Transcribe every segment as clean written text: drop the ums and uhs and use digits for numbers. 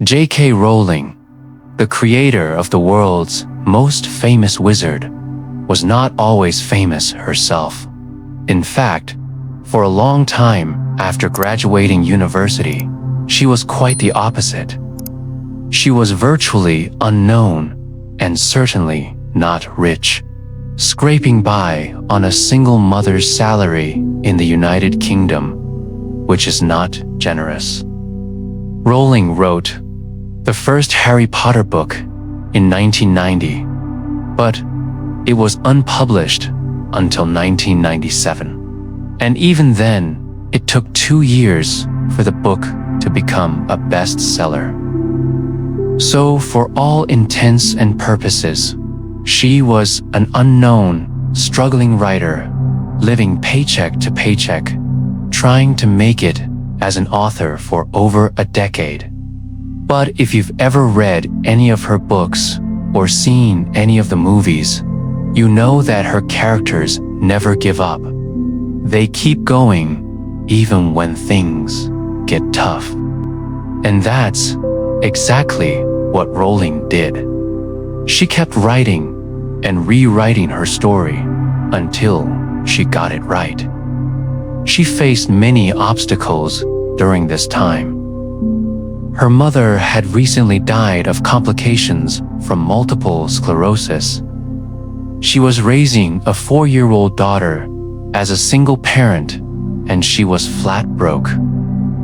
J.K. Rowling, the creator of the world's most famous wizard, was not always famous herself. In fact, for a long time after graduating university, she was quite the opposite. She was virtually unknown and certainly not rich, scraping by on a single mother's salary in the United Kingdom, which is not generous. Rowling wrote the first Harry Potter book in 1990, but it was unpublished until 1997. And even then, it took 2 years for the book to become a bestseller. So for all intents and purposes, she was an unknown, struggling writer, living paycheck to paycheck, trying to make it as an author for over a decade. But if you've ever read any of her books or seen any of the movies, you know that her characters never give up. They keep going even when things get tough. And that's exactly what Rowling did. She kept writing and rewriting her story until she got it right. She faced many obstacles during this time. Her mother had recently died of complications from multiple sclerosis. She was raising a 4-year-old daughter as a single parent, and she was flat broke.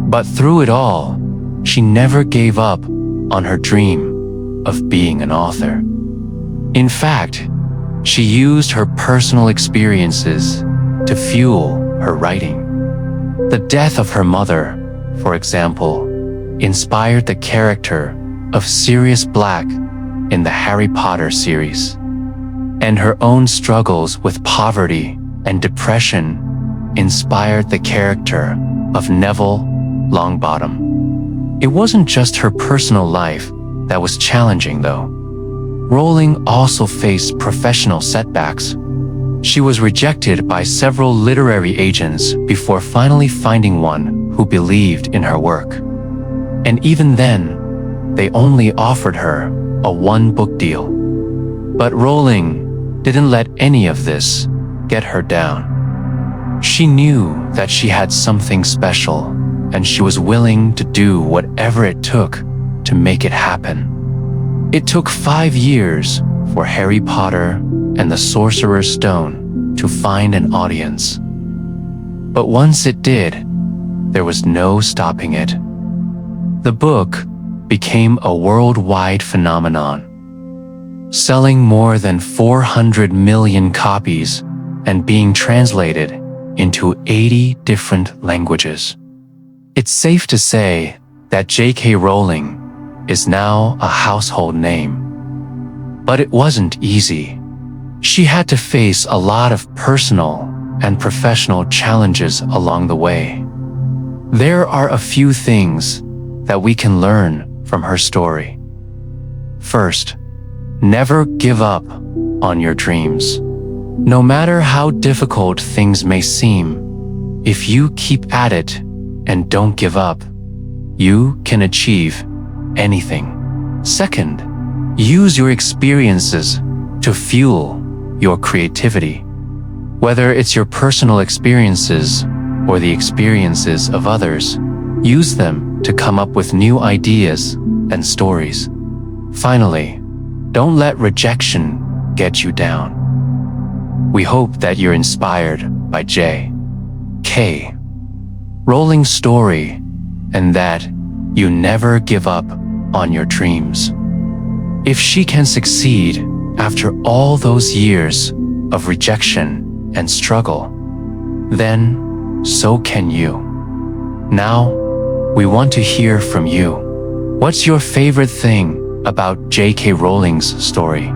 But through it all, she never gave up on her dream of being an author. In fact, she used her personal experiences to fuel her writing. The death of her mother, for example, inspired the character of Sirius Black in the Harry Potter series. And her own struggles with poverty and depression inspired the character of Neville Longbottom. It wasn't just her personal life that was challenging, though. Rowling also faced professional setbacks. She was rejected by several literary agents before finally finding one who believed in her work. And even then, they only offered her a 1-book deal. But Rowling didn't let any of this get her down. She knew that she had something special, and she was willing to do whatever it took to make it happen. It took 5 years for Harry Potter and the Sorcerer's Stone to find an audience. But once it did, there was no stopping it. The book became a worldwide phenomenon, selling more than 400 million copies and being translated into 80 different languages. It's safe to say that J.K. Rowling is now a household name. But it wasn't easy. She had to face a lot of personal and professional challenges along the way. There are a few things that we can learn from her story. First, never give up on your dreams. No matter how difficult things may seem, if you keep at it and don't give up, you can achieve anything. Second, use your experiences to fuel your creativity. Whether it's your personal experiences or the experiences of others, use them to come up with new ideas and stories. Finally, don't let rejection get you down. We hope that you're inspired by J.K. Rowling's story and that you never give up on your dreams. If she can succeed after all those years of rejection and struggle, then so can you. Now, we want to hear from you. What's your favorite thing about J.K. Rowling's story?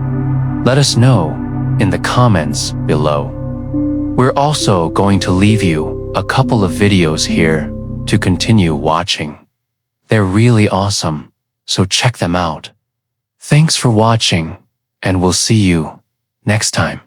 Let us know in the comments below. We're also going to leave you a couple of videos here to continue watching. They're really awesome, so check them out. Thanks for watching, and we'll see you next time.